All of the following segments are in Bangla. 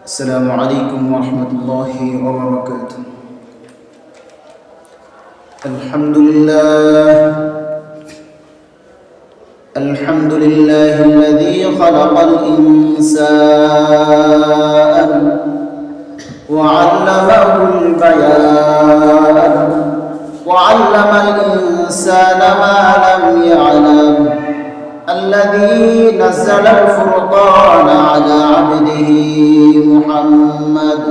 السلام عليكم ورحمة الله وبركاته. الحمد لله الذي خلق الإنسان وعلمه البيان وعلم الإنسان ما لم يعلم الذي نزل الفرقان على عبده محمد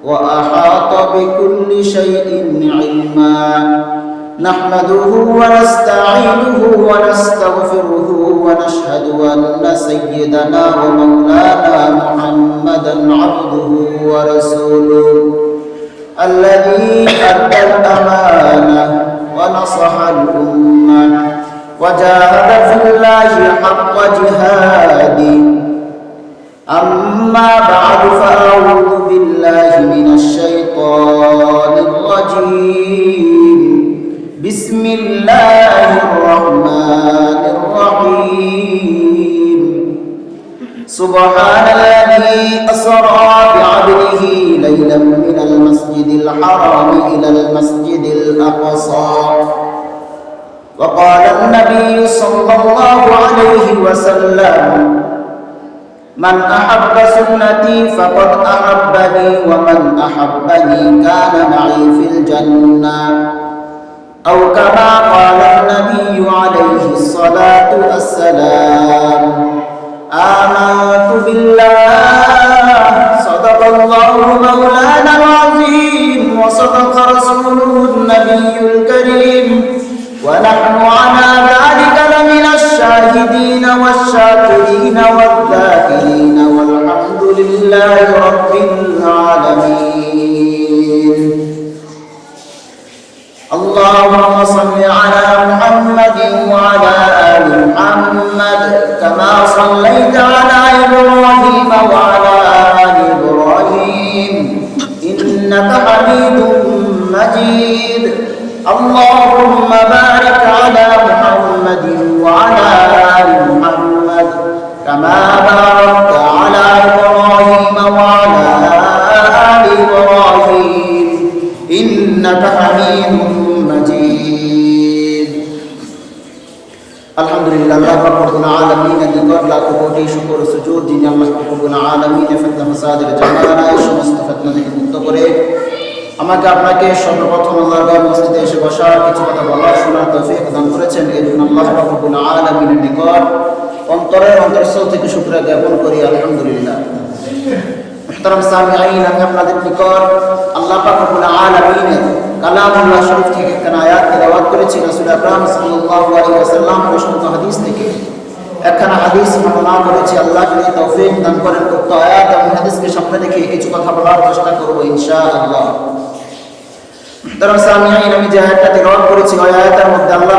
وأحاط بكل شيء علما نحمده ونستعينه ونستغفره ونشهد أن سيدنا ومولانا محمدا عبده ورسوله الذي أدى الأمانة ونصح الأمة وجاهد في الله حق جهاده. أما بعد فأعوذ بالله من الشيطان الرجيم. بسم الله الرحمن الرحيم. سبحان الذي أسرى بعبده ليلا من المسجد الحرام إلى المسجد الأقصى. وقال النبي صلى الله عليه وسلم: من أحب سنتي فقد أحبني ومن أحبني كان معي في الجنة. أو كما قال النبي عليه الصلاة والسلام: آمنت بالله صدق الله مولانا العظيم وصدق رسوله النبي الكريم ونحن على ذلك لمن الشاهدين والشاكرين والذاكرين والحمد لله رب العالمين. اللهم صل على محمد وعلى آل محمد كما صليت على إبراهيم وعلى آل إبراهيم إنك حميد مجيد. اللهم بارك على محمد وعلى آل محمد كما باركت على إبراهيم وعلى آل إبراهيم إنك حميد مجيد. আলহামদুলিল্লাহ, আল্লাহ রাব্বুল আলামিনের নিকট লাখো কোটি শুকর সুজুদ, যিনি আল্লাহ রাব্বুল আলামিনের ফিতনা ফাসাদের জামানা এই সমস্ত ফিতনা থেকে মুক্ত করে আমাকে আপনাকে সর্বপ্রথম আল্লাহর মসজিদে এসে বসার, কিছু কথা বলার, শোনার তৌফিক দান করেছেন। এই জন্য আল্লাহ রাব্বুল আলামিনের নিকট অন্তরের অন্তরস্থল থেকে শুকরিয়া জ্ঞাপন করি, আলহামদুলিল্লাহ। মুহতারাম সামিঈন, আমি আপনাদের নিকট আল্লাহ পাক রব্বুল আলামিনের কালামুল্লাহ শরীফ থেকে একখানা আয়াত তেলাওয়াত করেছি। রাসূল আকরাম সাল্লাল্লাহু আলাইহি ওয়াসাল্লাম রসূল হাদিস থেকে একখানা হাদিস বর্ণনা করেছি। আল্লাহ যদি তৌফিক দান করেন উক্ত আয়াত এবং হাদিসকে সামনে রেখে কিছু কথা বলার চেষ্টা করব ইনশাআল্লাহ। মুহতারাম সামিঈন, আমি যে আয়াতটা তেলাওয়াত করেছি ওই আয়াতের মধ্যে আল্লাহ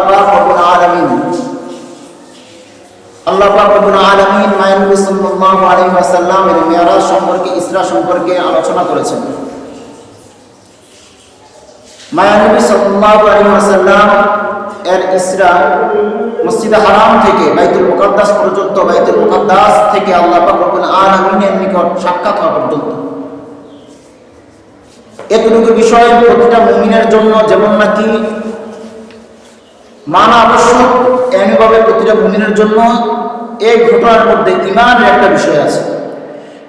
পাক রব্বুল আলামিন মায়ের নবী সাল্লাল্লাহু আলাইহি ওয়াসাল্লামের মিরাজ সম্পর্কে, ইসরা সম্পর্কে আলোচনা করেছেন। মায়ের নবী সাল্লাল্লাহু আলাইহি ওয়াসাল্লাম এর ইসরা মসজিদে হারাম থেকে বাইতুল মুকাদ্দাস পর্যন্ত, বাইতুল মুকাদ্দাস থেকে আল্লাহ পাক রব্বুল আলামিনের নিকট সাক্ষাৎ হওয়া পর্যন্ত এতটুকু বিষয় প্রতিটা মুমিনের জন্য যেমন নাকি মানা আবশ্যক, এমনিভাবে প্রতিটা মুমিনের জন্য এই ঘটনার মধ্যে ঈমানের একটা বিষয় আছে।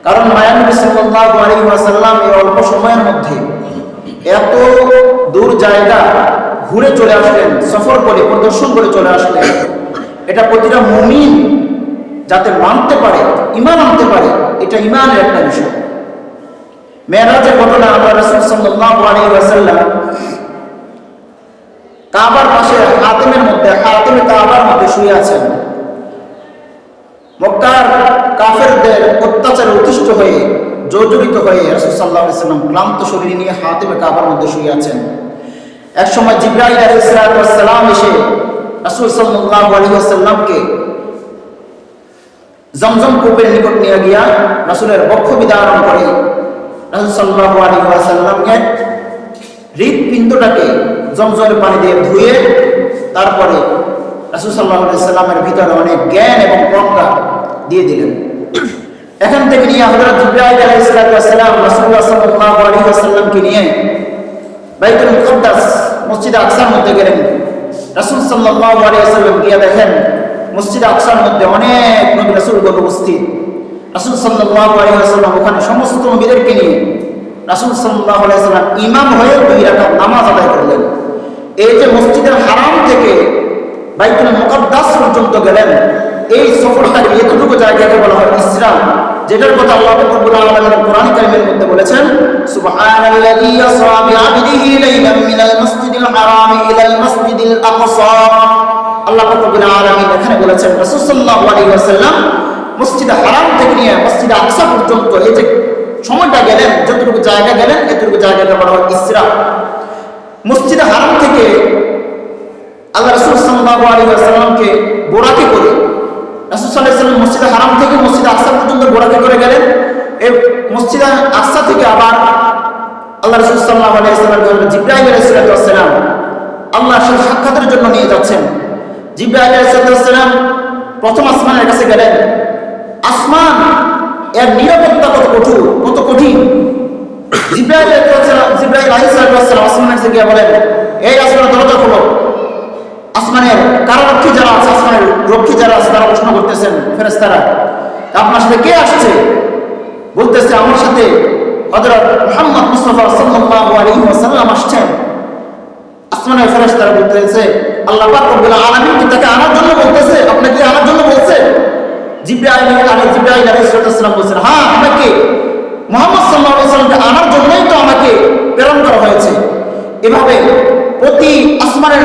কারণ মায়া নবী সাল্লাল্লাহু আলাইহি ওয়াসাল্লাম এই অল্প সময়ের মধ্যে এত দূর জায়গা ঘুরে চলে আসলেন, সফর করে পরিদর্শন করে চলে আসলেন। এটা প্রতিটা মুমিন যাতে মানতে পারে, ঈমান আনতে পারে, এটা ঈমানের একটা বিষয়। মেরাজের ঘটনা আমরা রাসূল সাল্লাল্লাহু আলাইহি ওয়াসাল্লাম কাবার পাশে হাতিমে কাবার মধ্যে শুয়ে আছেন। মক্কার কাফেরদের অত্যাচারে অতিষ্ঠ হয়ে, জর্জরিত হয়ে রাসূল সাল্লাল্লাহু আলাইহি ওয়াসাল্লাম ক্লান্ত শরীর নিয়ে হাতিমে কাবার মধ্যে শুয়ে আছেন। এক সময় জিবরাইল আলাইহিস সালাম এসে রাসূল সাল্লাল্লাহু আলাইহি ওয়াসাল্লামকে জমজম কূপের নিকট নিয়ে গিয়া রাসূলের বক্ষ বিদারণ করে রাসূল সাল্লাল্লাহু আলাইহি ওয়াসাল্লামকে হৃদপিণ্ডটাকে জমজমের পানি দিয়ে ধুয়ে তারপরে রাসূল সাল্লাল্লাহু আলাইহি সাল্লামের ভিতরে অনেক জ্ঞান এবং প্রজ্ঞা দিয়ে দিলেন। এখান থেকে নিয়ে হযরত জিবরাইল আলাইহিস সালাম রাসূলুল্লাহ সাল্লাল্লাহু আলাইহি ওয়াসাল্লামকে নিয়ে বাইতুল মুকদ্দাস মসজিদ আকসার মধ্যে গেলেন। রাসূল সাল্লাল্লাহু আলাইহি ওয়াসাল্লাম গিয়ে দেখেন মসজিদ আকসার মধ্যে অনেক নবী রাসূলগণ উপস্থিত। রাসূল সাল্লাল্লাহু আলাইহি ওয়াসাল্লাম ওখানে সমস্ত নবীদেরকে নিয়ে রাসূল সাল্লাল্লাহু আলাইহি ওয়াসাল্লাম ইমাম হয়ে 2 রাকাত নামাজ আদায় করলেন। এই যে মসজিদের হারাম থেকে বাইতুল মুকদ্দাস পর্যন্ত গেলেন, এই সফরটা এতটুকু জায়গাকে বলা হয় ইসরা, যেটার কথা আল্লাহ রাব্বুল আলামিন কোরআন কারীমের মধ্যে বলেছেন সুবহানাল্লাযী ইসরা বিআবদিহি লাইলাম মিনাল মাসজিদিল হারামি ইলাল মাসজিদিল আকসা। আল্লাহ রাব্বুল আলামিন এখানে বলেছেন রাসূল সাল্লাল্লাহু আলাইহি ওয়াসাল্লাম মসজিদে হারাম থেকে নিয়ে মসজিদে আকসা পর্যন্ত এই যে সময়টা গেলেন, যতটুকু জায়গা গেলেন এতটুকু জায়গাকে বলা হয় ইসরা। মসজিদে হারাম থেকে আল্লাহ রাসূল সাল্লাল্লাহু আলাইহি ওয়াসাল্লামকে বোরাকে করে রাসূল সাল্লাল্লাহু আলাইহি ওয়াসাল্লাম মসজিদে হারাম থেকে মসজিদে আকসা পর্যন্ত বোরাকে করে গেলেন। এই মসজিদে আকসা থেকে আবার আল্লাহ রাসূল সাল্লাল্লাহু আলাইহি ওয়াসাল্লাম জিবরাইল আলাইহিস সালাম আল্লাহর সাথে সাক্ষাতের জন্য নিয়ে যাচ্ছেন। জিবরাইল আলাইহিস সালাম প্রথম আসমানের কাছে গেলেন। আসমান এর নিরাপত্তা কত কঠোর, কত কঠিন। জিবরাইল আলাইহিস সালাম আসমানের কাছে গিয়ে বলেন, এই আসমানের দরজা খোলো। আসমানের কারারক্ষী যারা আছে, আসমানের রক্ষী যারা আছে তারা প্রশ্ন করতেছেন ফেরেশতারা, আপনার সাথে কে আসছে? বলতেছে আমার সাথে হযরত মুহাম্মদ মুস্তাফা সাল্লাল্লাহু আলাইহি ওয়াসাল্লাম আসছেন। আসমানের ফেরেশতারা বলতেছে আল্লাহ পাক রব্বুল আলামিন কি তাকে আনার জন্য বলতেছে, আপনাকে আনার জন্য বলছে? জিবরাইল আলাইহিস সালাম বলছেন, হ্যাঁ আমাকে মুহাম্মদ সাল্লাল্লাহু আলাইহি ওয়াসাল্লামকে আনার জন্যই তো আমাকে প্রেরণ করা হয়েছে। এভাবে প্রতি আসমানে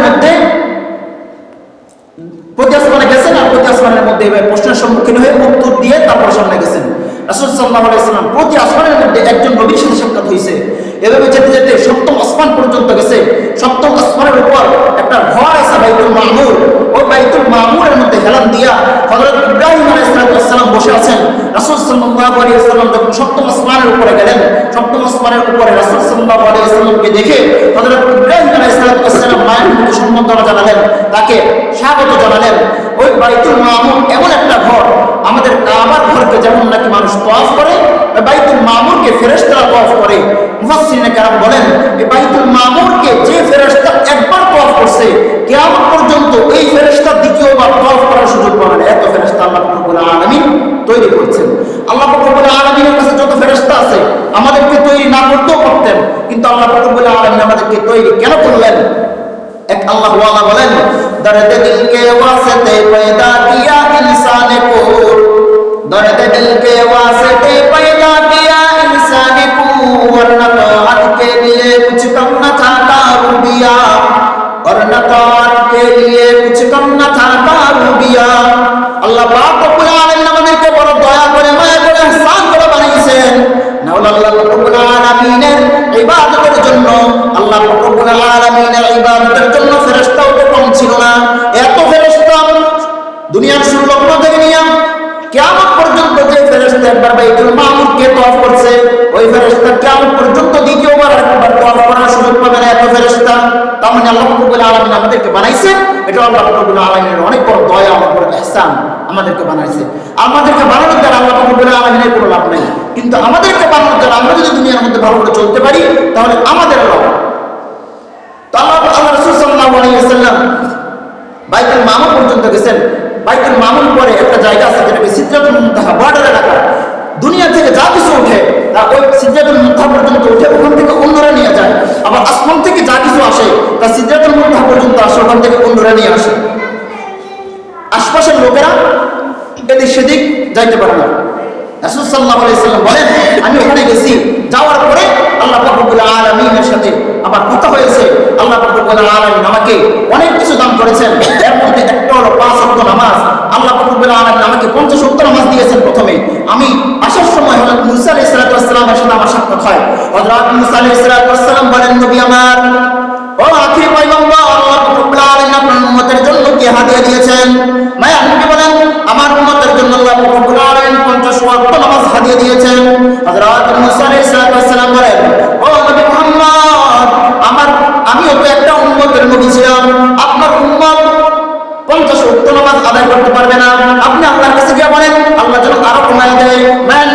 গেছেন আর প্রতি আসমানের মধ্যে প্রশ্নের সম্মুখীন হয়ে উত্তর দিয়ে তারপর সামনে গেছেন। রাসূল সাল্লাল্লাহু আলাইহি ওয়াসাল্লাম প্রতি আসমানের মধ্যে একজন নবীর সাথে সাক্ষাৎ হয়েছে। এভাবে যেতে যেতে সপ্তম আসমান পর্যন্ত গেছে। সপ্তম আসমানের উপর একটা ঘর আছে বাইতুল মামুর। ওই বাইতুল মামুরের মধ্যে হেলান দিয়া হযরত ইব্রাহিম আলাইহিস সালাম বসে আছেন। রাসূল সাল্লাল্লাহু আলাইহি ওয়াসাল্লাম যখন সপ্তম আসমানের উপরে গেলেন, সপ্তম আসমানের উপরে রাসূল সাল্লাল্লাহু আলাইহি ওয়াসাল্লামকে দেখে হযরত ইব্রাহিম আলাইহিস সালাম মায়ের মধ্যে সম্বোধনা জানালেন, তাকে স্বাগত জানালেন। ওই বাইতুল মামুর এমন একটা ঘর, আমাদের কাবার ঘরকে যেমন নাকি মানুষ তওয়াফ করে, বাইতুল মামুরকে ফেরেশতারা তওয়াফ করে। মুফাসসিরিনে কেরাম বলেন এই বাইতুল মামুরকে যে ফেরেশতা একবার তওয়াফ করছে কিয়ামত পর্যন্ত এই ফেরেশতা দ্বিতীয়বার তওয়াফ করার সুযোগ পাবে না। এত ফেরেশতা আল্লাহ রাব্বুল আলামিন তৈরি করছেন। আল্লাহ রাব্বুল আলামিনের কাছে যত ফেরেশতা আছে আমাদেরকে তৈরি না করতেও পারতেন, কিন্তু আল্লাহ রাব্বুল আলামিন আমাদেরকে তৈরি কেন করলেন? এক আল্লাহ ওয়ালা বলেন, দর্দ দিল কে ওয়াসিতে पैदा किया इंसान को, दर्द दिल के वास्ते पैदा किया इंसान को, वरना तौत के लिए कुछ कम न था कारूबिया, वरना तौत के लिए कुछ कम न था कारूबिया। আল্লাহ পাক রব্বুল আলামিন আমাদেরকে বড় দয়া করে মায়া করে ihsan করে বানাইছেন। নাওলা আল্লাহ রব্বুল আলামিনের ইবাদতের জন্য, আল্লাহ রব্বুল আলামিনের ইবাদতের জন্য ফেরেশতাও তো কম ছিল না। এত ফেরেশতা দুনিয়ার শুরু লগ্ন থেকে নিয়ে কিয়ামত পর্যন্ত যে ফেরেশতা একবার বাইতুল মামুরকে তওয়াফ করছে, ওই ফেরেশতা কিয়ামত পর্যন্ত দ্বিতীয়বার একবার তওয়াফ করার সুযোগ পাবে না। এত ফেরেশতা, তার মানে আল্লাহ রাব্বুল আলামিন আমাদেরকে বানাইছে। এটা আল্লাহ রাব্বুল আলামিনের অনেক বড় দয়া, অনেক বড় ihsan, আমাদেরকে বানাইছে। আমাদেরকে বানানোর দ্বারা আল্লাহ রাব্বুল আলামিনের কোনো লাভ নেই, কিন্তু আমাদেরকে বানানোর দ্বারা আমরা যদি দুনিয়ার মধ্যে ভালো করে চলতে পারি তাহলে আমাদের লাভ। তো আল্লাহ রাসূল সাল্লাল্লাহু আলাইহি ওয়াসাল্লাম বাইতুল মামুর পর্যন্ত গেছেন। বাইতুল মামুর পরে একটা জায়গা আছে যেটাকে সিদরাতুল মুনতাহা, বর্ডার এলাকা। দুনিয়া থেকে যা কিছু ওঠে তা ওই সিদরাতুল মুনতাহা পর্যন্ত উঠে ওখান থেকে অন্যরা নিয়ে যায়। আবার আসমান থেকে যা কিছু আসে তা সিদরাতুল মুনতাহা পর্যন্ত আসে, ওখান থেকে অন্যরা নিয়ে আসে। আশপাশের লোকেরা এদিক সেদিক যাইতে পারে না। রাসূল সাল্লাল্লাহু আলাইহি ওয়াসাল্লাম বলেন, আমি ওখানে গেছি, যাওয়ার পরে আল্লাহ পাক রব্বুল আলামিনের সাথে আমার কথা হয়েছে। আল্লাহ পাক রব্বুল আলামিন আমাকে অনেক কিছু দান করেছেন, এর মধ্যে একটা হলো 5 ওয়াক্ত নামাজ। আল্লাহ পাক রব্বুল আলামিন আমাকে 50 ওয়াক্ত নামাজ দিয়েছেন। প্রথমে আমি আসার সময় হযরত মুসা আলাইহিস সালামের সাথে আমার সাক্ষাৎ হয়। হযরত মুসা আলাইহিস সালাম বলেন, নবী আমার, ও আখির পয়গম্বর, আল্লাহ পাক রব্বুল আলামিন আপনার উম্মতের জন্য কি হাদিয়া দিয়েছেন? মায়া নবী বলেন, আমার উম্মতের জন্য আল্লাহ পাক রব্বুল আলামিন 50 ওয়াক্ত নামাজ হাদিয়া দিয়েছেন। হযরত মুসা আলাইহিস সালাম বলেন, ও নবী মুহাম্মদ, আমিও তো একটা উম্মতের নবী ছিলাম, আপনার উম্মত 50 ওয়াক্ত নামাজ আদায় করতে পারবে না। আপনি আল্লাহর কাছে গিয়ে বলেন আল্লাহ যেন আরো কমায় দেয়। মায়া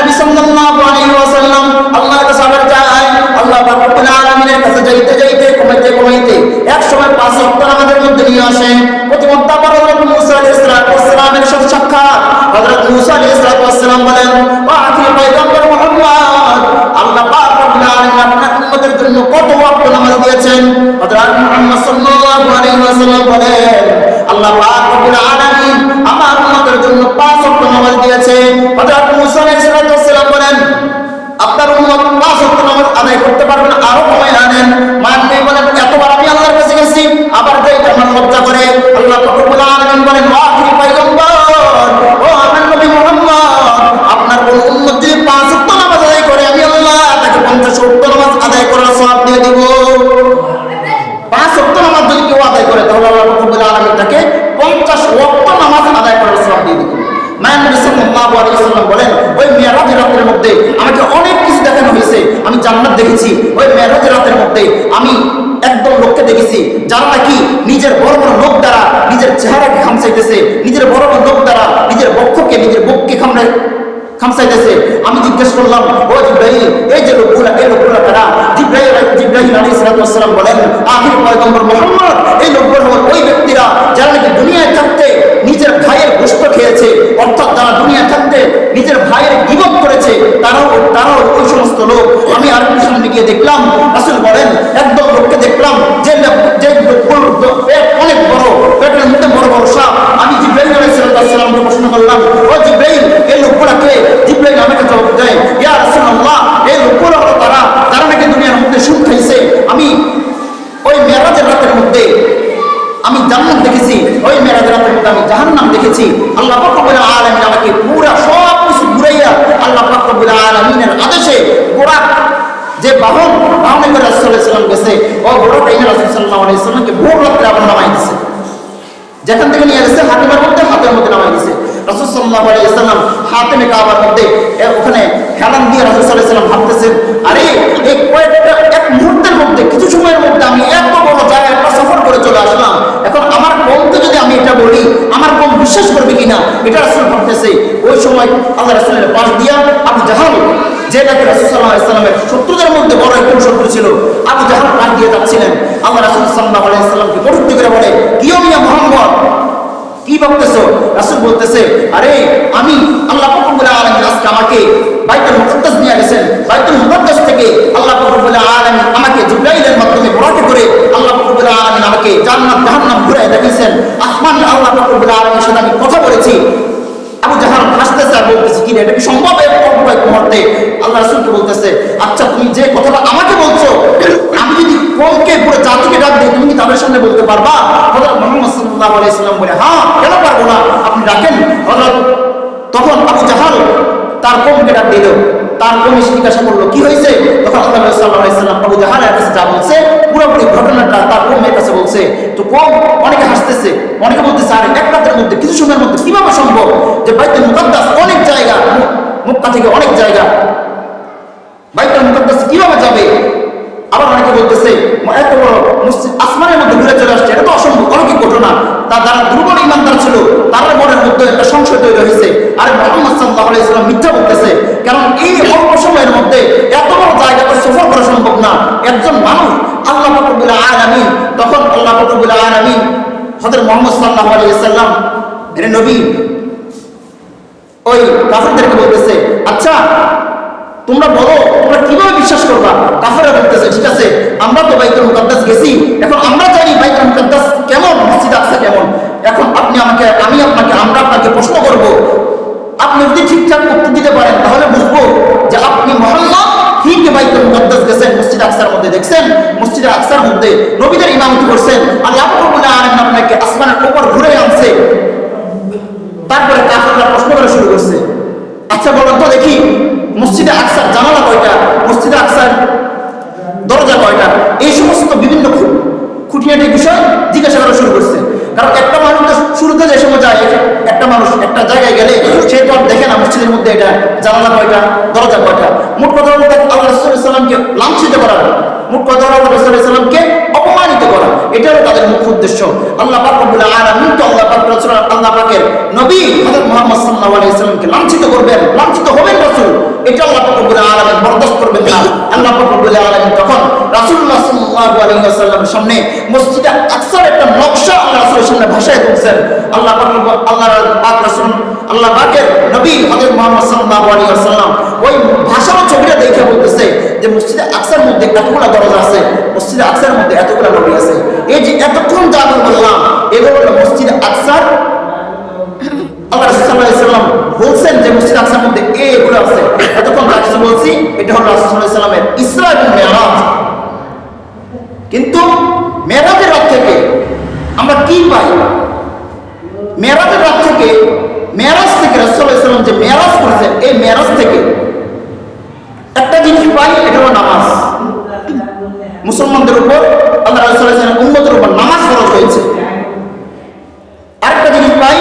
মধ্যে আমাকে অনেক কিছু দেখানো হয়েছে। আমি জান্নাত দেখেছি, ওই মেরাজের রাতের মধ্যে আমি একদম লোককে দেখেছি যারা নাকি নিজের বড় বড় নখ দ্বারা নিজের চেহারাকে খামচাইতেছে, নিজের বড় বড় নখ দ্বারা নিজের বক্ষকে নিজের বুককে খামচাইতেছে। আমি জিজ্ঞেস করলাম, ও জিব্রাইল, এই যে লোকগুলা, এই লোকগুলা কারা? জিব্রাইল আলাইহিস সালাম বলেন, আখির পয়গম্বর মুহাম্মদ, এই লোকগুলো হল ওই ব্যক্তিরা যারা নাকি দুনিয়ায় থাকতে নিজের ভাইয়ের গোশত খেয়েছে, অর্থাৎ যারা দুনিয়ায় থাকতে নিজের ভাইয়ের গীবত করেছে, তারাও ওই সমস্ত লোক। আমি আর সামনে গিয়ে দেখলাম, রাসূল বলেন, একদম লোককে দেখলাম যে লোকগুলোর পেট অনেক বড়, পেটের মধ্যে বড় বড় সাপ। আমি জিব্রাইল আলাইহিস সালামকে প্রশ্ন করলাম, ও জিব্রাইল, এই লোকগুলা কে? জিব্রাইল আমাকে জবাব দেয়, ইয়া রাসূলুল্লাহ, এই লোকগুলো হলো যারা নাকি দুনিয়ার মধ্যে সুদ খাইছে। আমি ওই মেরাজের রাতের মধ্যে আমি জান্নাত দেখেছি, ওই মেরাজের রাতের মধ্যে আমি জাহান্নাম দেখেছি। আল্লাহ পাক রব্বুল আলামিন আমাকে পুরা সব কিছু ঘুরাইয়া আল্লাহ পাক রব্বুল আলামিনের আদেশে গোড়া যে বাহনে করে রাসূল সাল্লাল্লাহু আলাইহি ওয়াসাল্লাম গেছে, ও গোড়াটা এনে রাসূল সাল্লাল্লাহু আলাইহি ওয়াসাল্লামকে ভোর রাত্রে আবার নামাই দিয়েছে। যেখান থেকে নিয়ে গেছে হাতেমের মধ্যে নামাই দিয়েছে। রাসূল সাল্লাল্লাহু আলাইহি ওয়াসাল্লাম হাতেমে কাবার মধ্যে ওখানে হেলান দিয়ে রাসূল সাল্লাল্লাহু আলাইহি ওয়াসাল্লাম ভাবতেছেন, আরে এই কয়েকটা এক মুহূর্তের মধ্যে, কিছু সময়ের মধ্যে আমি এত বড় জায়গায় একটা সফর করে চলে আসলাম। এখন আমার কমকে যদি আমি এটা বলি, আমার কম বিশ্বাস করবে কিনা, এটা রাসূল ভাবতেছে। ওই সময় আল্লাহ রাসূলের পাশ দিয়া আবু জাহাল, যে নাকি রাসূল সাল্লাল্লাহু আলাইহি ওয়াসাল্লামের শত্রুদের মধ্যে বড় একজন শত্রু ছিল, আবু জাহাল পাশ দিয়ে যাচ্ছিলেন। আল্লাহ রাসূল সাল্লাল্লাহু আলাইহি ওয়াসাল্লামকে কটূক্তি করে বলে, কি মিয়া মুহাম্মদ, কি ভাবতেছো? রাসূল বলতেছে, আরে আমি আল্লাহ পাক রব্বুল আলামিন আজকে আমাকে বাইতুল মুকাদ্দাস নিয়ে গেছেন। বাইতুল মুকাদ্দাস থেকে আল্লাহ পাক রব্বুল আলামিন আমাকে জিবরাইলের মাধ্যমে বোরাকে করে আল্লাহ পাক রব্বুল আলামিন আমাকে জান্নাত জাহান্নাম ঘুরে দেখিয়েছেন। আসমান আল্লাহ পাক রব্বুল আলামিনের সাথে আমি কথা বলেছি। আবু জাহাল হাসতেছে আর বলতেছে, কি রে, এটা কি সম্ভব? মুহূর্তে আল্লাহ রাসূলকে বলতেছে, আচ্ছা তুমি যে কথাটা আমাকে বলছো, আমি যদি কমকে পুরো জাতিকে ডাক দিই, তুমি কি তাদের সামনে বলতে পারবা? হযরত মুহাম্মদ সাল্লাল্লাহু আলাইহি ওয়াসাল্লাম বলে, হ্যাঁ, কেন পারবো না, আপনি ডাকেন। তখন আবু জাহাল তার কমকে ডাক দিল। তার কম এসে জিজ্ঞাসা করলো, কি হয়েছে? তখন আল্লাহ সাল্লাল্লাহু আলাইহি ওয়াসাল্লাম আবু জাহালের কাছে যা বলছে পুরোপুরি ঘটনাটা তার কমের কাছে বলছে। তো কম অনেকে হাসতেছে, অনেকে বলতেছে, আরে এক রাতের মধ্যে, কিছু সময়ের মধ্যে কিভাবে সম্ভব যে বাইতুল মুকাদ্দাস অনেক জায়গা, মক্কা থেকে অনেক জায়গা, বাইতুল মুকাদ্দাস কিভাবে যাবে? আবার অনেকে বলতেছে, এত বড় মসজিদ আসমানের মধ্যে ঘুরে চলে আসছে, এটা তো অসম্ভব, অলৌকিক ঘটনা। যারা দুর্বল ইমানদার ছিল তাদের মনের মধ্যে একটা সংশয় তৈরি হয়েছে, আর মুহাম্মদ সাল্লাল্লাহু আলাইহি ওয়াসাল্লাম মিথ্যা বলতেছে। কারণ এই অল্প সময়ের মধ্যে এত বড় জায়গাটা সফর করা সম্ভব না। একজন মানুষ আল্লাহ পাক রব্বুল আলামিন, তখন আল্লাহ পাক রব্বুল আলামিন হযরত মুহাম্মদ সাল্লাল্লাহু আলাইহি ওয়াসাল্লাম, এর নবী, ওই কাফেরদেরকে বলতেছে, আচ্ছা তোমরা বলো, তোমরা কিভাবে বিশ্বাস করবা? কাফেররা বলতেছে, ঠিক আছে, আমরা তো বাইতুল মুকাদ্দাস গেছি, এখন আমরা জানি বাইতুল মুকাদ্দাস কেমন, মসজিদ আকসা কেমন। এখন আমরা আপনাকে প্রশ্ন করব, আপনি যদি ঠিকঠাক উত্তর দিতে পারেন তাহলে বুঝবো যে আপনি মুহাম্মদ ঠিক বাইতুল মুকাদ্দাস গেছেন, মসজিদ আকসার মধ্যে দেখছেন, মসজিদ আকসার মধ্যে নবীদের ইমামতি করছেন, আল্লাহ রাব্বুল আলামিন আপনাকে আসমানের উপর ঘুরে আনছে। তারপরে কাফেররা প্রশ্ন করা শুরু করছে, আচ্ছা বলেন তো দেখি, মসজিদে আকসার জানালা কয়টা, মসজিদে আকসার দরজা কয়টা, এই সমস্ত বিভিন্ন খুঁটিনাটি বিষয় জিজ্ঞাসা করা শুরু করছে। কারণ একটা মানুষ তো শুরুতে যে সময় যায়, একটা মানুষ একটা জায়গায় গেলে সে তো আর দেখে না মসজিদের মধ্যে এটা জানালা কয়টা, দরজা কয়টা। মোট কথা হলো আল্লাহ রাসূল সাল্লাল্লাহু আলাইহি ওয়াসাল্লামকে লাঞ্ছিত করা, মোট কথা হলো আল্লাহ রাসূল সাল্লাল্লাহু আলাইহি ওয়াসাল্লামকে অপমানিত করা, এটাও তাদের মুখ্য উদ্দেশ্য। আল্লাহ পাক রব্বুল আলামিন তো আল্লাহ পাকের নবী হযরত মুহাম্মদ সাল্লাল্লাহু আলাইহি ওয়াসাল্লামকে লাঞ্ছিত করবেন, লাঞ্ছিত হবেন রাসূল, এটা আল্লাহ পাক রব্বুল আলামিন বরদাস্ত করবেন না। আল্লাহ পাক রব্বুল আলামিন তখন রাসূলুল্লাহ সাল্লাল্লাহু আলাইহি ওয়াসাল্লামের সামনে মসজিদে আকসার একটা নকশা আল্লাহ রাসূলের সামনে ভাষায় তুলছেন। আল্লাহ পাকের নবী হযরত মুহাম্মদ সাল্লাল্লাহু আলাইহি ওয়াসাল্লাম ওই ভাষার ছবিটা দেখে বলতেছে যে মসজিদে আকসার মধ্যে এতগুলো দরজা আছে, মসজিদে আকসার মধ্যে এতগুলো নবী আছে। এই যে এতক্ষণ যা বললাম, এগুলো হলো মসজিদে আকসার। আল্লাহ রাসূল সাল্লাল্লাহু আলাইহি ওয়াসাল্লাম বলছেন যে মসজিদ আকসার মধ্যে এগুলো আছে। এতক্ষণ যা কিছু বলছি এটা হলো রাসূল সাল্লাল্লাহু আলাইহি ওয়াসাল্লামের ইসরা এবং মিরাজ। কিন্তু মেরাজের রাত থেকে আমরা কি পাই? মেরাজের রাত থেকে, মেরাজ থেকে রাসূল সাল্লাল্লাহু আলাইহি ওয়াসাল্লাম যে মেরাজ করেছেন, এই মেরাজ থেকে একটা জিনিস পাই, এটা হলো নামাজ। মুসলমানদের উপর আল্লাহ রাসূল সাল্লাল্লাহু আলাইহি ওয়াসাল্লাম উম্মতের উপর নামাজ ফরজ হয়েছে। আরেকটা জিনিস পাই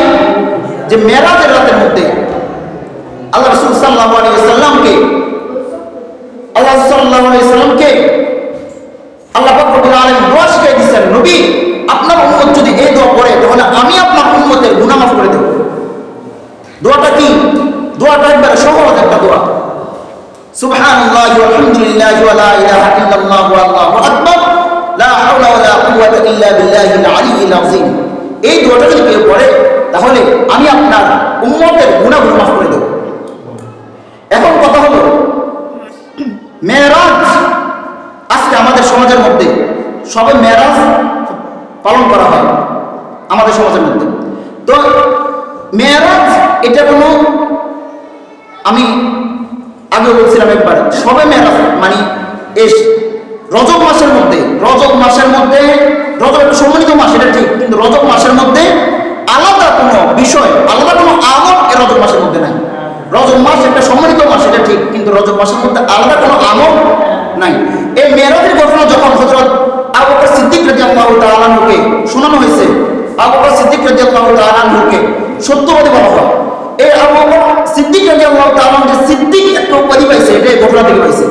যে মেরাজের রাতের মধ্যে আল্লাহ রাসূল সাল্লাল্লাহু আলাইহি ওয়াসাল্লামকে সাল্লাল্লাহু আলাইহি সাল্লামকে আল্লাহ পাক রব্বুল আলামিন দোয়া শিখিয়ে দিয়েছেন, নবী আপনার উম্মত যদি এই দোয়া পড়ে তাহলে আমি আপনার উম্মতের গুনাহ মাফ করে দেব। দোয়াটা কি? দোয়াটা একবার সহজ একটা দোয়া, সুবহানাল্লাহি ওয়া আলহামদুলিল্লাহি ওয়া লা ইলাহা ইল্লাল্লাহু ওয়াল্লাহু আকবার লা হাওলা ওয়া লা কুওয়াতা ইল্লা বিল্লাহিল আলিয়্যিল আযীম। এই দোয়াটা যদি কেউ পড়ে তাহলে আমি আপনার উম্মতের গুনাহগুলো মাফ করে দেব। এখন কথা হলো মেরাজ, আজকে আমাদের সমাজের মধ্যে সবে মেরাজ পালন করা হয় আমাদের সমাজের মধ্যে। তো মেরাজ এটা কোনো, আমি আগে বলছিলাম একবার, সবে মেরাজ মানে এস রজব মাসের মধ্যে, রজব একটা সম্মানিত মাস, এটা ঠিক, কিন্তু রজব মাসের মধ্যে আলাদা কোনো বিষয়, আলাদা কোনো আমল এ রজব মাসের মধ্যে নাই। রজব মাস একটা সম্মানিত মাস, এটা ঠিক, কিন্তু রজব মাসের মধ্যে আলাদা কোনো আমল নাই। এই মেরাজের ঘটনা যখন হযরত আবু বকর সিদ্দিক রাদিয়াল্লাহু তাআলা আনহুকে শোনানো হয়েছে, আবু বকর সিদ্দিক রাদিয়াল্লাহু তাআলা আনহুকে সত্যবাদী বলা হয়। এই আবু বকর সিদ্দিক রাদিয়াল্লাহু তাআলা যে সিদ্দিক একটা উপাধি পাইছে, এটা এই ঘটনা থেকে পাইছে।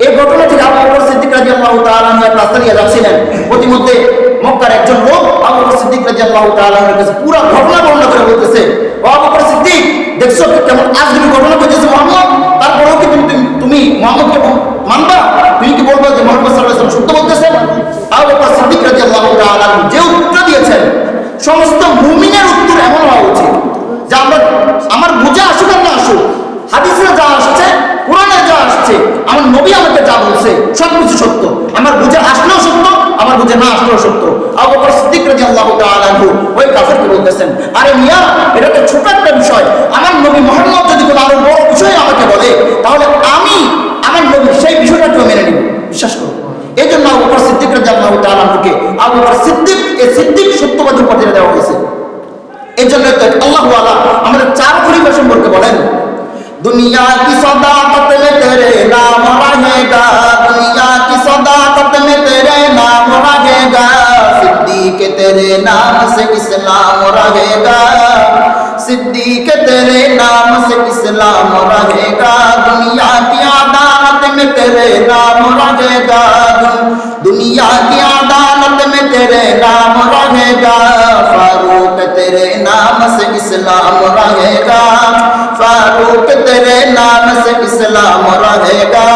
এই ঘটনা থেকে আবু বকর সিদ্দিক রাদিয়াল্লাহু তাআলা আনহু এক রাস্তা দিয়ে যাচ্ছিলেন, প্রতিমধ্যে মক্কার একজন লোক আবু বকর সিদ্দিক রাদিয়াল্লাহু তাআলা আনহুর কাছে পুরো ঘটনা বর্ণনা করে বলতেছে, ও আবু বকর সিদ্দিক, দেখছো কেমন আজগুবি ঘটনা কইতেছে মুহাম্মদ, তারপরেও কি তুমি মুহাম্মদকে মানবা? তুমি কি বলবা যে মুহাম্মদ সাল্লাল্লাহু আলাইহি ওয়াসাল্লাম সত্য বলতেছেন? আবু বকর সিদ্দিক রাদিয়াল্লাহু তাআলা আনহু যে উত্তর দিয়েছেন, সমস্ত মুমিনের উত্তর এমন হওয়া উচিত যে আমার বুঝে আসুক আর না আসুক, হাদিসে যা আসছে, কোরআনে যা আসছে, আমার নবী আমাকে যা বলছে সবকিছু সত্য, আমার বুঝে আসলেও সত্য, আমার বুঝে না আসলেও সত্য। আবু বকর সিদ্দিক রাদিয়াল্লাহু তাআলা আনহু ওই কাফেরকে বলতেছেন, আরে মিয়া, এটা তো ছোট একটা বিষয়, আমার নবী মুহাম্মদ যদি কোনো আরো বড় বিষয় আমাকে বলে তাহলে আমি আমার নবী সেই বিষয়টাকেও মেনে নিব, বিশ্বাস করব। এই জন্য আবু বকর সিদ্দিক রাদিয়াল্লাহু তাআলা আনহুকে আবু বকর সিদ্দিক, এই সিদ্দিক সত্যবাদী উপাধি দেওয়া হয়েছে। এই জন্য তো আল্লাহ ওয়ালা আমাদের চার খলিফা সম্পর্কে বলেন, दुनिया की सदाकत में तेरे नाम रहेगा, दुनिया की सदाकत में तेरे नाम रहेगा, सिद्दीक तेरे नाम से इस्लाम रहेगा, सिद्दीक तेरे नाम से इस्लाम रहेगा, दुनिया की अदालत में तेरे नाम रहेगा, दुनिया की अदालत में तेरे नाम रहेगा, फारूक तेरे नाम से इस्लाम रहेगा, फारूक तेरे नाम से इस्लाम रहेगा,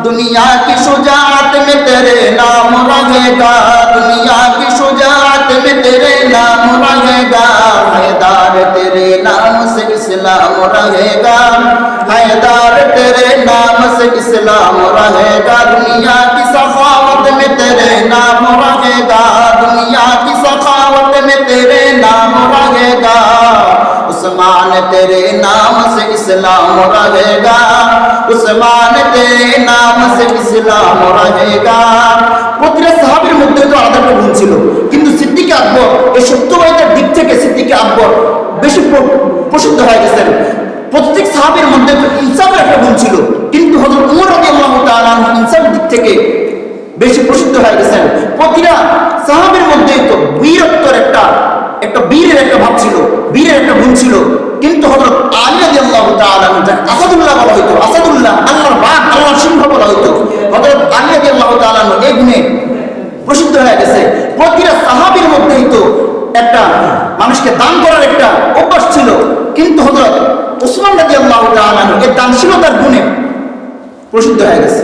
दुनिया की शुजाअत में तेरे नाम रहेगा, दुनिया की शुजाअत में तेरे नाम रहेगा, हैदर तेरे नाम से इस्लाम रहेगा, हैदर तेरे नाम से इस्लाम रहेगा, दुनिया की सखावत में तेरे नाम रहेगा, दुनिया की सखावत में तेरे नाम रहेगा, उस्मान तेरे नाम से इस्लाम रहेगा, उस्मान तेरे नाम से इस्लाम रहेगा। প্রতিটা সাহাবীর মধ্যে তো আলাদা একটা গুণ ছিল, কিন্তু সিদ্দিক আকবর এই সত্যবাদিতার দিক থেকে সিদ্দিক আকবর বেশি প্রসিদ্ধ হয়ে গেছেন। প্রত্যেক সাহাবীর মধ্যে তো ইনসাফের একটা গুণ ছিল, কিন্তু হযরত ওমর রাদিয়াল্লাহু তাআলা ইনসাফের দিক থেকে বেশি প্রসিদ্ধ হয়ে গেছেন। প্রতিটা সাহাবীর মধ্যে তো বীরত্বের একটা বীরের একটা ভাব ছিল, বীরের একটা গুণ ছিল, কিন্তু হযরত আলী রাদিয়াল্লাহু তাআলা যাকে আসাদুল্লাহ বলা হইতো, আসাদুল্লাহ আল্লাহর বাঘ, আল্লাহর সিংহ বলা হইতো, হযরত আলী রাদিয়াল্লাহু তাআলা এই গুণে প্রসিদ্ধ হয়ে গেছে। প্রতিটা সাহাবীর মধ্যেই তো একটা মানুষকে দান করার একটা অভ্যাস ছিল, কিন্তু হযরত ওসমান রাদিয়াল্লাহু তাআলা এই দানশীলতার গুণে প্রসিদ্ধ হয়ে গেছে।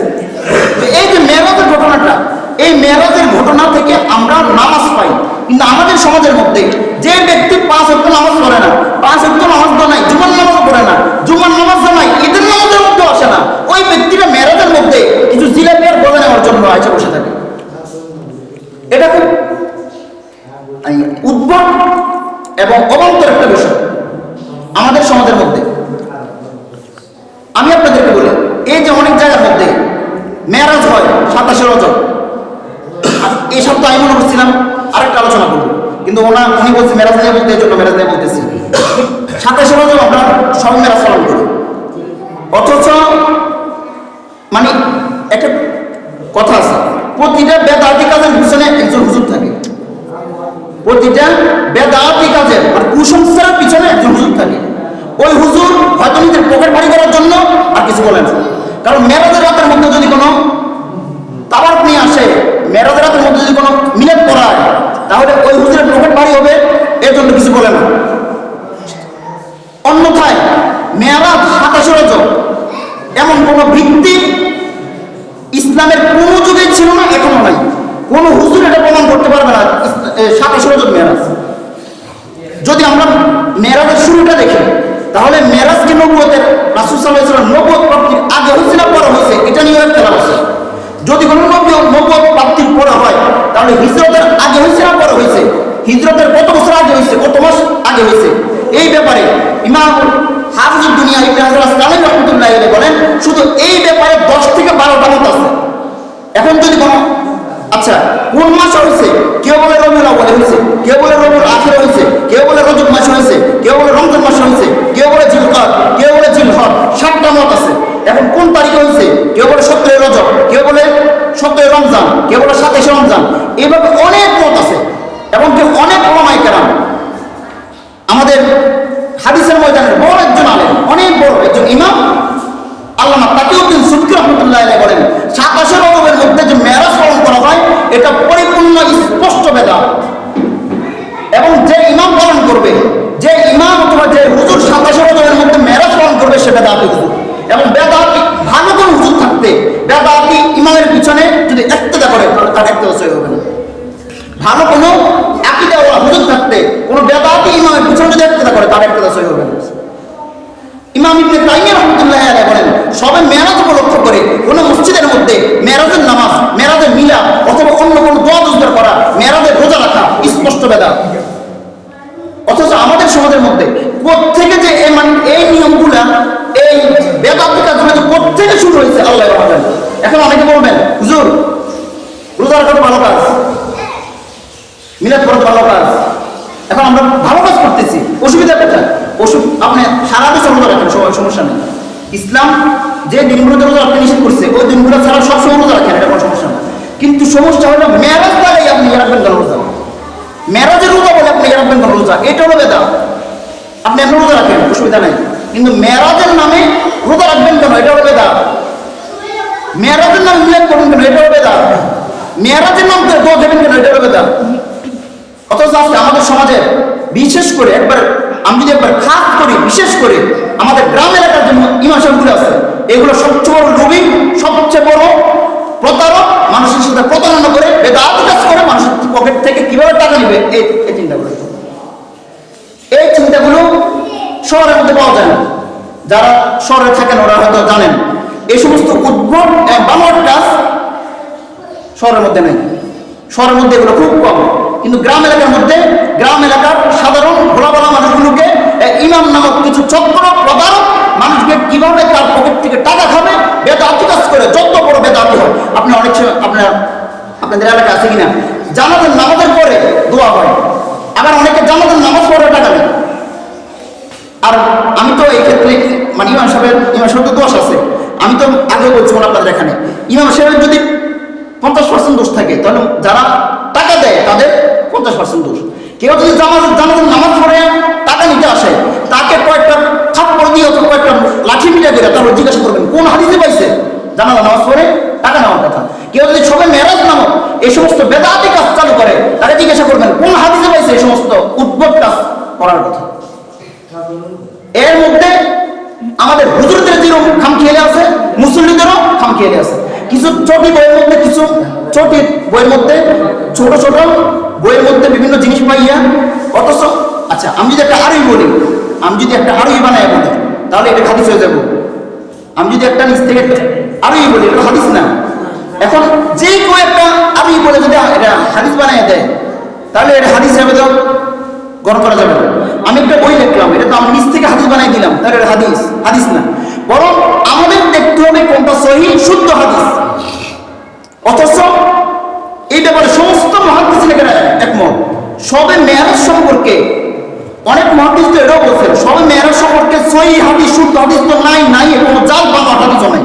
এই যে মেরাজের ঘটনাটা, এই মেরাজের ঘটনা থেকে আমরা নামাজ পাই, কিন্তু আমাদের সমাজের মধ্যে যে ব্যক্তি 5 ওয়াক্ত নামাজ পড়ে না, 5 ওয়াক্ত নামাজ নাই, জুমার নামাজ পড়ে না, জুমার নামাজ নাই, ঈদের নামাজের মধ্যে আসে না, ওই ব্যক্তিটা মেরাজের মধ্যে কিছু জিলাপি আর গজা নেওয়ার জন্য আসে বসে থাকে। এটা খুব উদ্ভট এবং অবান্তর একটা বিষয় আমাদের সমাজের মধ্যে। আমি আপনাদেরকে বলি, এই যে অনেক জায়গার মধ্যে মেরাজ হয় 27 রজব, এই সপ্তাহে আমি মনে করছিলাম আরেকটা আলোচনা করবো, কিন্তু উনি বলছে মেরাজ নিয়ে বলতে, এই জন্য মেরাজ নিয়ে বলতেছি। 27 রজব আমরা সব মেরাজ পালন করি, অথচ মানে একটা কথা আছে, প্রতিটা বেদাতি কাজের পিছনে একজন হুজুর থাকে, প্রতিটা বেদাতি কাজের আর কুসংস্কারের পিছনে একজন হুজুর থাকে। ওই হুজুর হয়তো নিজের পকেট ভারী করার জন্য আর কিছু বলেন না, কারণ মেরাজের রাতের মধ্যে যদি কোনো তাবারক নিয়ে আসে, মেরাজের রাতের মধ্যে যদি কোনো মিলাদ করায়, তাহলে ওই হুজুরের প্রফিট ভারী হবে, এর জন্য কিছু বলে না। অন্যথায় মেরাজ 27 রজব এমন কোনো ভিত্তি ইসলামের কোন যুগে ছিল না, এখনো নাই। কোন হুজুর এটা প্রমাণ করতে পারবে না 27 রজব মেরাজ। যদি আমরা মেরাজের শুরুটা দেখি, তাহলে মেরাজ কি নবুয়তের রাসূল সাল্লাল্লাহু আলাইহি ওয়াসাল্লাম নবুয়ত প্রাপ্তির আগে হয়েছে না পরে হয়েছে, এটা নিয়ে খেলা আছে। যদি কোনো নবুয়ত প্রাপ্তির পরে হয়, তাহলে হিজরতের আগে হয়েছে না পরে হয়েছে, হিজরতের কত বছর আগে হয়েছে, কত মাস আগে হয়েছে, এই ব্যাপারে ইমাম হাফিজুদ দুনিয়া ইবনে হাজার আসকালানী রাহমাতুল্লাহি আলাইহি বলেন শুধু এই ব্যাপারে 10 থেকে 12টা মত আছে। এখন যদি কোনো আচ্ছা কোন মাস হয়েছে, কেউ বলে রবিউল আউয়ালে হয়েছে, কেউ বলে রবিউল আখির হয়েছে, কেউ বলে রজব মাস হয়েছে, কেউ বলে রমজান মাস হয়েছে, কেউ বলে জিলকাদ, কেউ বলে জিলহজ, 7টা মত আছে। এখন কোন তারিখে হয়েছে, কেউ বলে 17 রজব, কেউ বলে 17 রমজান, কেউ বলে 27 রমজান, এইভাবে অনেক মত আছে। এবং কেউ অনেক ওলামায়ে কেরাম আমাদের হাদিসের ময়দানের বড় একজন আলেম, অনেক বড় একজন ইমাম আল্লামা তাকিউদ্দিন সুবকি রাহমাতুল্লাহি আলাইহি বলেন 27 রজবের মধ্যে যে মেরাজ পালন করা হয় এটা পরিপূর্ণ স্পষ্ট বেদাত। এবং যে ইমাম পালন করবে, যে ইমাম অথবা যে হুজুর 27 রজবের মধ্যে মেরাজ পালন করবে সে বেদাতি হুজুর। এবং বেদাতি ভালো কোন হুজুর থাকতে বেদাতি ইমামের পিছনে যদি ইক্তেদা করে তার ইক্তেদা সহি হবে না। ভালো কোনো আকীদাওয়ালা হুজুর থাকতে কোনো বেদাতি ইমামের পিছনে যদি ইক্তেদা করে তার ইক্তেদা সহি হবে না। ইমাম ইবনে তাইমিয়া রাহমাতুল্লাহি আলাইহি বলেন সবে মেরাজ উপলক্ষ করে কোনো মসজিদের মধ্যে মেরাজের নামাজ, মেরাজের মিলাদ অথবা অন্য কোনো দোয়া দুজদার করা, মেরাজের রোজা রাখা স্পষ্ট বেদাত। অথচ আমাদের সমাজের মধ্যে কোত্থেকে যে এই নিয়মগুলা, এই বেদাতি কাজগুলো যে কোত্থেকে শুরু হয়েছে আল্লাহ জানেন। এখন অনেকে বলবেন হুজুর রোজা রাখা ভালো কাজ, মিলাদ করা ভালো কাজ, এখন আমরা ভালো কাজ করতেছি, অসুবিধা কোথায়? আপনি সারা বছর রোজা রাখেন, সমস্যা নেই। ইসলাম যে দিনগুলোতে রোজা রাখতে নিষেধ করছে ওই দিনগুলো ছাড়া সবসময় রোজা রাখেন, এটা কোনো সমস্যা না। কিন্তু সমস্যা হলো মেরাজ দ্বারাই আপনি রাখবেন কেন রোজা? মেরাজের রোজা বলে আপনি রাখবেন কেন রোজা? এটা হলো বেদাত। আপনি এমন রোজা রাখেন, অসুবিধা নাই, কিন্তু মেরাজের নামে রোজা রাখবেন কেন? এটা হলো বেদাত। মেরাজের নাম মিলাদ করবেন কেন? এটা হলো বেদাত। মেরাজের নাম করে দোয়া দেবেন কেন? এটা হলো বেদাত। অথচ আজকে আমাদের সমাজে বিশেষ করে আমি যদি একবার খাস করি, বিশেষ করে আমাদের গ্রাম এলাকার জন্য ইমাম সাহেবগুলো আছে, এগুলো সবচেয়ে বড় রবি, সবচেয়ে বড় প্রতারক, মানুষের সাথে প্রতারণা করে বেদাতি কাজ করে মানুষের পকেট থেকে কিভাবে টাকা নেবে এই চিন্তাগুলো। এই চিন্তাগুলো শহরের মধ্যে পাওয়া যায় না। যারা শহরে থাকেন ওরা হয়তো জানেন এই সমস্ত উদ্ভট বানোয়াট কাজ শহরের মধ্যে নেই। শহরের মধ্যে এগুলো খুব কম, কিন্তু গ্রাম এলাকার মধ্যে, গ্রাম এলাকার সাধারণ ভোলাভালা মানুষগুলোকে ইমাম নামক কিছু চক্র প্রতারক মানুষকে কিভাবে তার পকেট থেকে টাকা খাবে বেদাতি কাজ করে, যত বড় বেদাতি হয়। আপনি অনেক সময় আপনাদের এলাকা আছে কিনা, জানাজার নামাজের পরে দোয়া হয়, আবার অনেকে জানাজার নামাজ পড়ে টাকা নেয়। আর আমি তো এই ক্ষেত্রে ইমাম সাহেবের তো দোষ আছে। আমি তো আগে বলছিলাম আপনাদের এখানে ইমাম সাহেবের যদি 50% দোষ থাকে, তাহলে যারা টাকা দেয় তাদের 50% দোষ। কেউ যদি জানাজার নামাজ পড়ে টাকা নিতে আসে, তাকে কয়েকটা থাপ্পড় দিয়ে অথবা কয়েকটা লাঠি মিলে করে তারপর জিজ্ঞাসা করবেন কোন হাদিসে পাইছে জানাজা নামাজ পড়ে টাকা নেওয়ার কথা। কেউ যদি সবে মেরাজ নামক এই সমস্ত বেদাতি কাজ চালু করে, তাকে জিজ্ঞাসা করবেন কোন হাদিসে পাইছে এই সমস্ত উদ্ভট কাজ করার কথা। এর মধ্যে আমাদের হুজুরদের যেরকম খামখেয়ালি আছে, মুসল্লিদেরও খামখেয়ালি আছে। কিছু চটি বইয়ের মধ্যে, কিছু চটি বইয়ের মধ্যে, ছোট ছোট বইয়ের মধ্যে বিভিন্ন জিনিস পাইয়া, অথচ আচ্ছা আমি যদি একটা আরবি বলি, আমি যদি একটা আরবি বানাই বলি, তাহলে এটা হাদিস হয়ে যাব। আমি যদি একটা নিচ থেকে আরবি বলি, এটা হাদিস না। এখন যে কেউ একটা আরবি বলে যদি এটা হাদিস বানাই দেয়, তাহলে এটা হাদিস হিসাবে তো গ্রহণ করা যাবে না। আমি একটা বই লিখলাম, এটা তো আমি নিচ থেকে হাদিস বানাই দিলাম, তাহলে এটা হাদিস না। বরং আমাদের দেখতে হবে কোনটা সহিহ শুদ্ধ হাদিস। অথচ এই ব্যাপারে সমস্ত মুহাদ্দিসিনেরা একমত। সবে মেরাজ সম্পর্কে অনেক মুহাদ্দিস তো এটাও বলছেন, সবে মেরাজ সম্পর্কে সহিহ হাদিস শুদ্ধ হাদিস তো নাই, কোনো জাল বানোয়াট হাদিসও নাই।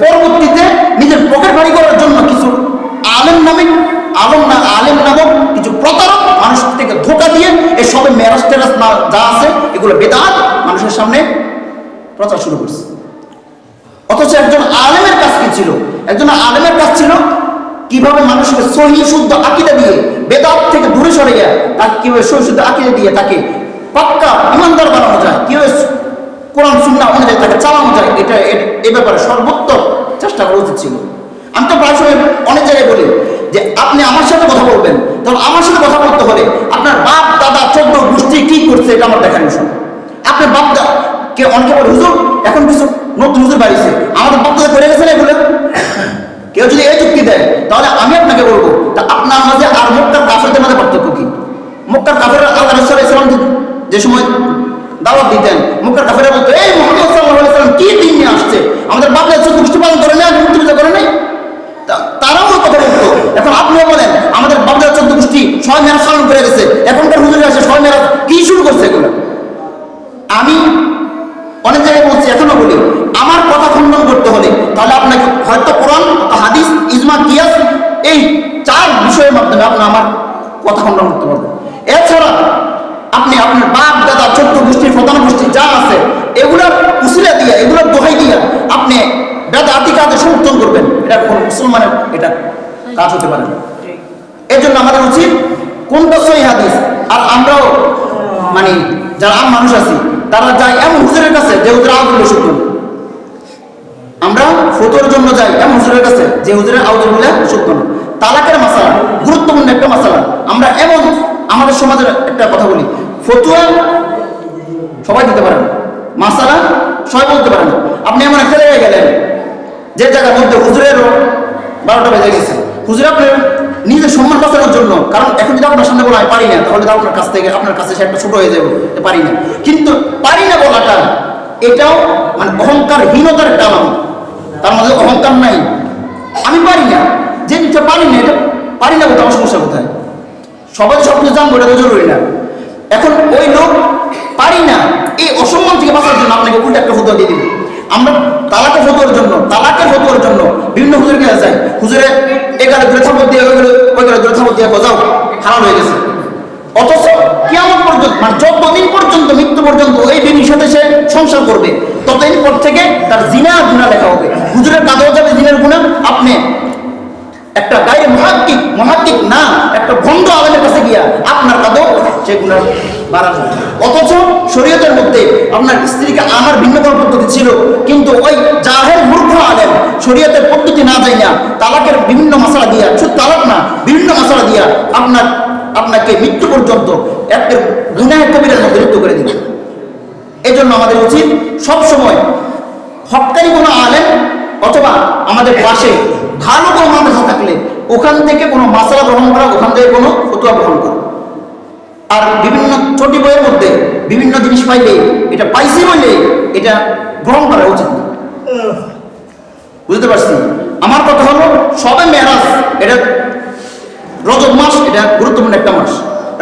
পরবর্তীতে নিজের পকেট ভারী করার জন্য কিছু আলেম নামক কিছু প্রতারক মানুষ থেকে ধোঁকা দিয়ে এই সবে মেরাজ টেরাজ যা আছে এগুলো বেদাত মানুষের সামনে প্রচার শুরু করছে। অথচ একজন আলেমের কাজ কি ছিল? একজন আলেমের কাজ ছিল কিভাবে মানুষকে সহি শুদ্ধ আকীদা দিয়ে, বেদাত থেকে দূরে সরে গিয়ে তাকে কিভাবে সহি শুদ্ধ আকীদা দিয়ে তাকে পাক্কা ইমানদার বানানো যায়, কিভাবে কোরআন সুন্নাহ অনুযায়ী তাকে চালানো যায়, এটা এ ব্যাপারে সর্বোত্তম চেষ্টা করা উচিত ছিল। আমি তো প্রায় সময় অনেক জায়গায় বলি যে আপনি আমার সাথে কথা বলবেন, তখন আমার সাথে কথা বলতে হলে আপনার বাপ দাদা 14 গোষ্ঠী কি করছে এটা আমার দেখার বিষয়। আপনার বাপ দাদা কে অনেকে বলে হুজুর এখন কিছু নতুন হুজুর বাড়িছে, আমাদের বাপ দাদা করে গেছে না এগুলো। কেউ যদি এই যুক্তি দেয় তাহলে আমি আপনাকে বলবো তা আপনার মাঝে আর মক্কার কাফেরদের মাঝে পার্থক্য কি? মক্কার কাফেররা আল্লাহ রাসূল সাল্লাল্লাহু আলাইহি ওয়াসাল্লাম যে সময় দাওয়াত দিতেন, মক্কার কাফেররা বলতো এই মুহাম্মদ সাল্লাল্লাহু আলাইহি ওয়াসাল্লাম কি দিন নিয়ে আসছে, আমাদের বাপ দাদা 14 গোষ্ঠী পালন করে না, মূর্তি পূজা করে নাই, তারাও কথা বলতো। এখন আপনিও বলেন আমাদের বাপ দাদা 14 গোষ্ঠী সবাই মেরাজ পালন করে গেছে, এখনকার হুজুরে আসে সবাই মেরাজ কি শুরু করছে এগুলো। আমি অনেক জায়গায় বলছি, এখনো বলি, আমার কথা খণ্ডন করতে হলে তাহলে আপনাকে হয়তো কোরআন, হাদিস, ইজমা, কিয়াস এই 4 বিষয়ের মাধ্যমে আপনি আমার কথা খণ্ডন করতে পারবেন। এছাড়া আপনি আপনার বাপ দাদা 14 গোষ্ঠীর প্রধান গোষ্ঠী যা আছে এগুলোর উসিলা দিয়ে, এগুলোর দোহাই দিয়ে আপনি বেদাতি কাজে সমর্থন করবেন, এটা কোনো মুসলমানের এটা কাজ হতে পারে না। এই জন্য আমাদের উচিত কোনটা সহিহ হাদিস, আর আমরাও মানে যারা আম মানুষ আছি তারা যায় এমন হুজুরের কাছে যে হুজুর আউযুবিল্লাহ শুদ্ধ। আমরা ফতোয়ার জন্য যাই এমন হুজুরের কাছে যে হুজুরের আউযুবিল্লাহ শুদ্ধ না। তালাকের মাসালা গুরুত্বপূর্ণ একটা মাসালা, আমরা এমন আমাদের সমাজের একটা কথা বলি, ফতোয়া সবাই দিতে পারে না, মাসালা সবাই বলতে পারে না। আপনি এমন একটা জায়গায় গেলেন যে জায়গার মধ্যে হুজুরেরও 12টা বেজে গেছে, হুজুর আপনার নিজের সম্মান বাঁচানোর জন্য, কারণ এখন যদি আপনার সামনে বলা হয় পারি না, তাহলে তো আপনার কাছ থেকে আপনার কাছে সে একটা ছোট হয়ে যাবে, পারি না। কিন্তু পারি না বলাটা এটাও মানে অহংকারহীনতার একটা আলামত, তার মধ্যে অহংকার নাই। আমি পারি না, যে জিনিসটা পারি না এটা পারি না বলতে আমার সমস্যা কোথায়? সবাই সব কিছু জানবো এটা তো জরুরি না। এখন ওই লোক পারি না এই অসম্মান থেকে বাঁচার জন্য আপনাকে উল্টা একটা ফতোয়া দিয়ে দিবে। আমরা তালাকের ফতোয়ার জন্য বিভিন্ন হুজুরের কাছে যাই, হুজুরে এগারে দূরে থাপড় দিয়ে ওইগুলো দূরে থাপড় দিয়ে বোঝাও হারাম হয়ে গেছে। অথচ কিয়ামত পর্যন্ত মানে যতদিন পর্যন্ত মৃত্যু পর্যন্ত ওই বিবির সাথে সে সংসার করবে ততদিন পর থেকে তার জিনা গুনাহ লেখা হবে। হুজুরের কাঁধেও যাবে জিনের গুনাহ, আপনি একটা গায়ে মহাদ্দিক না একটা ভণ্ড আলেমের কাছে গিয়া আপনার কাঁধেও সে গুনাহ বাড়ানো। অথচ শরীয়তের মধ্যে আপনার স্ত্রীকে আনার ভিন্ন কোনো পদ্ধতি ছিল, কিন্তু ওই জাহেল মূর্খ আলেম শরীয়তের পদ্ধতি না যাই না তালাকের বিভিন্ন মশলা দিয়া, শুধু তালাক না বিভিন্ন মশলা দিয়া আপনাকে মৃত্যু পর্যন্ত একটা গুনাহ কবিরের মধ্যে লিপ্ত করে দিবে। এই জন্য আমাদের উচিত সবসময় হক্কানি কোনো আলেম অথবা আমাদের পাশে ভালো কোনো মাদ্রাসা থাকলে ওখান থেকে কোনো মাসালা গ্রহণ করা, ওখান থেকে কোনো ফতোয়া গ্রহণ করা। আর বিভিন্ন ছোট বইয়ের মধ্যে বিভিন্ন জিনিস পাইলে এটা পাইছি বলে এটা গ্রহণ করা উচিত না। বুঝতে পারছি? আমার কথা হলো সবে মেরাজ, এটা রজব মাস, এটা গুরুত্বপূর্ণ একটা মাস।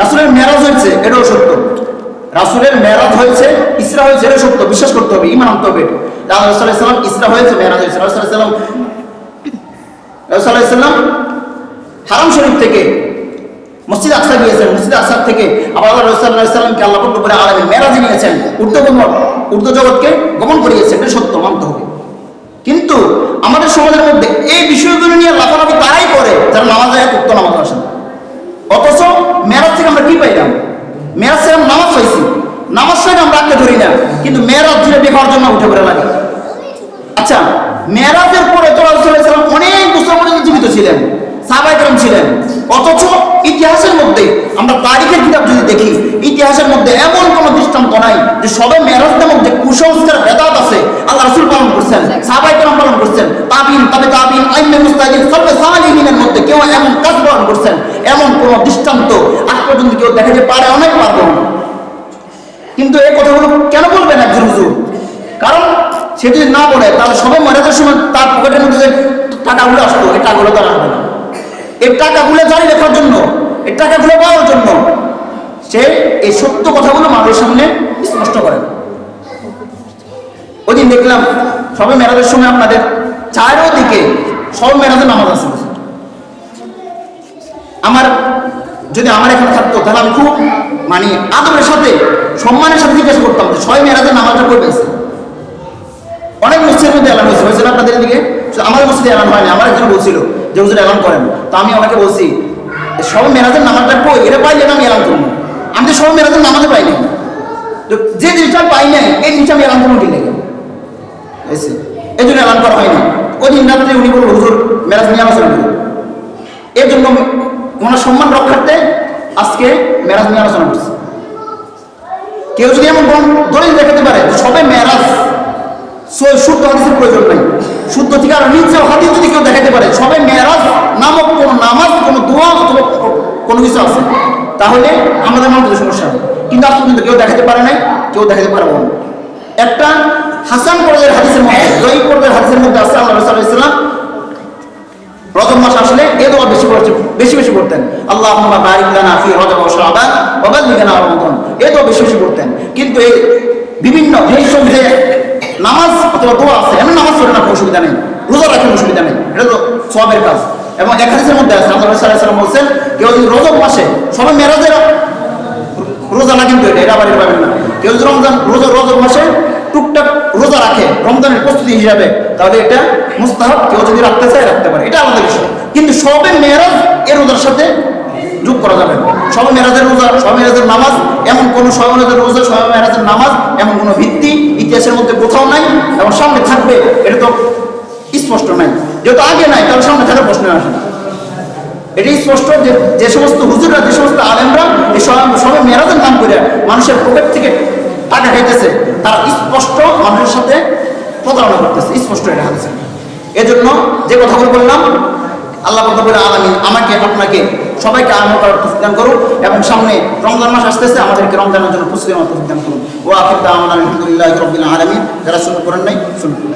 রাসূলের মেরাজ হয়েছে এটাও সত্য, রাসূলের মেরাজ হয়েছে, ইসরা হয়েছে, এটা সত্য, বিশ্বাস করতে হবে, ঈমান আনতে হবে। রাসূল সাল্লাল্লাহু আলাইহি ওয়াসাল্লাম ইসরা হয়েছে, মেরাজ হয়েছে। রাসূল সাল্লাল্লাহু আলাইহি ওয়াসাল্লাম হারাম শরীফ থেকে মসজিদ আকসা গিয়েছেন, মসজিদ আকসা থেকে আবার আল্লাহ রাসূল সাল্লাল্লাহু আলাইহি ওয়াসাল্লামকে আল্লাহ পাক রব্বুল আলামিন মেরাজে নিয়েছেন, ঊর্ধ্ব জগৎকে গমন করিয়েছেন, এটা সত্য, মানতে হবে। কিন্তু আমাদের সমাজের মধ্যে এই বিষয়গুলো নিয়ে লাফালাফি তারাই করে যারা নামাজে উক্ত নামাজ আসেন। অথচ মেরাজ থেকে আমরা কি পাইলাম? মেরাজ থেকে আমরা নামাজ পাইছি, নামাজ থেকে আমরা আঁকড়ে ধরি না, কিন্তু মেরাজ ধরে দেখার জন্য উঠে পড়ে লাগে। আচ্ছা, মেরাজের পরে তো রাসূল সাল্লাল্লাহু আলাইহি ওয়াসাল্লাম অনেক বছর পর্যন্ত জীবিত ছিলেন, সাহাবায়ে কেরাম ছিলেন। অথচ ইতিহাসের মধ্যে আমরা তারিখের কিতাব যদি দেখি, ইতিহাসের মধ্যে এমন কোনো দৃষ্টান্ত নাই যে সবে মেরাজের মধ্যে কুসংস্কার বেদাত আছে আল্লাহ রাসূল পালন করছেন, সাহাবায়ে কেরাম পালন করছেন, তাবিঈন, তাবে তাবিঈন, আইম্মে মুজতাহিদিন, সালফে সালিহিনের মধ্যে কেউ এমন কাজ পালন করছেন, এমন কোনো দৃষ্টান্ত আজ পর্যন্ত কেউ দেখাতে পারে, অনেক পারবে না। কিন্তু এই কথাগুলো কেন বলবেন একজন হুজুর? কারণ সে যদি না বলে তাহলে সবে মেরাজের সময় তার পকেটের মধ্যে যে টাকাগুলো আসতো এই টাকাগুলো তার আসবে না। এই টাকাগুলো জারি রাখার জন্য, এই টাকাগুলো পাওয়ার জন্য সে এই সত্য কথাগুলো মানুষের সামনে স্পষ্ট করে। ওই দিন দেখলাম সবে মেরাজের সময় আপনাদের চারিদিকে সব মেরাজের নামাজ আছে। যদি আমার এখানে থাকতো তাহলে আমি খুব মানে আদরের সাথে সম্মানের সাথে জিজ্ঞাসা করতাম যে সবে মেরাজের নামাজটা কই পেয়েছে। অনেক মসজিদের মধ্যে এলান হয়েছে না আপনাদের দিকে? আমাদের মসজিদে এলান হয়নি। আমার একজন বলছিল যে হুজুর এলান করেন, তো আমি ওনাকে বলছি সব মেরাজের নামাজটা কই, এটা পাইলে আমি এলান করবো। আমি তো সব মেরাজের নামাজে পাই নাই, তো যে জিনিসটা পাই নাই এই জিনিসটা আমি এলান করবো কি লেগে এই জন্য এলান করা হয়নি। ওই দিন রাত্রে উনি বলবো হুজুর মেরাজ নিয়ে আলোচনা করুন, এর জন্য ওনার সম্মান রক্ষার্থে আজকে মেরাজ নিয়ে আলোচনা করছে। কেউ যদি এমন দলিল দেখাতে পারে সবে মেরাজ শুদ্ধ হাদিসের প্রয়োজন নাই, শুদ্ধ থেকে আর নিচে হাদিস যদি কেউ দেখাতে পারে সবে মেরাজ নামক কোনো নামাজ, কোনো দোয়া অথবা কোনো কিছু আছে, তাহলে আমাদের মধ্যে সমস্যা হবে। কিন্তু আজ পর্যন্ত কেউ দেখাতে পারে নাই, কেউ দেখাতে পারবো না। একটা হাসান পর্যায়ের হাদিসের মধ্যে, জয়ী পর্যায়ের হাদিসের মধ্যে আছে আল্লাহ রাসূল সাল্লাল্লাহু আলাইহি ওয়াসাল্লাম রজব মাস আসলে এ দোয়া বেশি বেশি পড়তেন, আল্লাহুম্মা বারিক লানা ফি রজব ওয়া শাবান ওয়া বাল্লিগনা রমাদান, এ দোয়া বেশি বেশি পড়তেন। কিন্তু এই বিভিন্ন যেসব যে নামাজ অথবা দোয়া আছে, এমন নামাজ পড়ে না, কোনো অসুবিধা নেই, রোজা রাখেন অসুবিধা নেই, এটা তো সওয়াবের কাজ। এবং এক হাদিসের মধ্যে আছে আল্লাহ রাসূল সাল্লাল্লাহু আলাইহি ওয়াসাল্লাম বলছেন কেউ যদি রজব মাসে সবে মেরাজের রোজা না, কিন্তু এটা আবার এটা পাবেন না, কেউ যদি রজব মাসে টুকটাক রোজা রাখে রমজানের প্রস্তুতি হিসাবে, তাহলে এটা মুস্তাহাব, কেউ যদি রাখতে চায় রাখতে পারে, এটা আমাদের বিষয়। কিন্তু সবে মেরাজ এর রোজার সাথে যোগ করা যাবে না। সবে মেরাজের রোজা, সবে মেরাজের নামাজ, এমন কোনো সবে মেরাজের রোজা, সবে মেরাজের নামাজ এমন কোনো ভিত্তি ইতিহাসের মধ্যে কোথাও নাই, এবং সামনে থাকবে এটা তো স্পষ্ট নাই। যেহেতু আগে নাই তাহলে সামনে থাকার প্রশ্ন আসে না। এটি স্পষ্ট যে সমস্ত হুজুররা, যে সমস্ত আলেমরা এই সবে মেরাজের নাম করে মানুষের পকেট থেকে টাকা খাইতেছে, তারা স্পষ্ট মানুষের সাথে প্রতারণা করতেছে, স্পষ্ট এটা হাদিসে। এজন্য যে কথাগুলো বললাম, আল্লাহ রাব্বুল আলামিন আমাকে আপনাকে সবাইকে আমল করার তৌফিক দান করুন, এবং সামনে রমজান মাস আসতেছে, আমাদেরকে রমজানের জন্য প্রস্তুতি নেওয়ার তৌফিক দান করুন। ওয়া আখিরু দাওয়ানা আলহামদুলিল্লাহি রাব্বিল আলামিন। যারা শুরু করেন নাই শুরু করুন।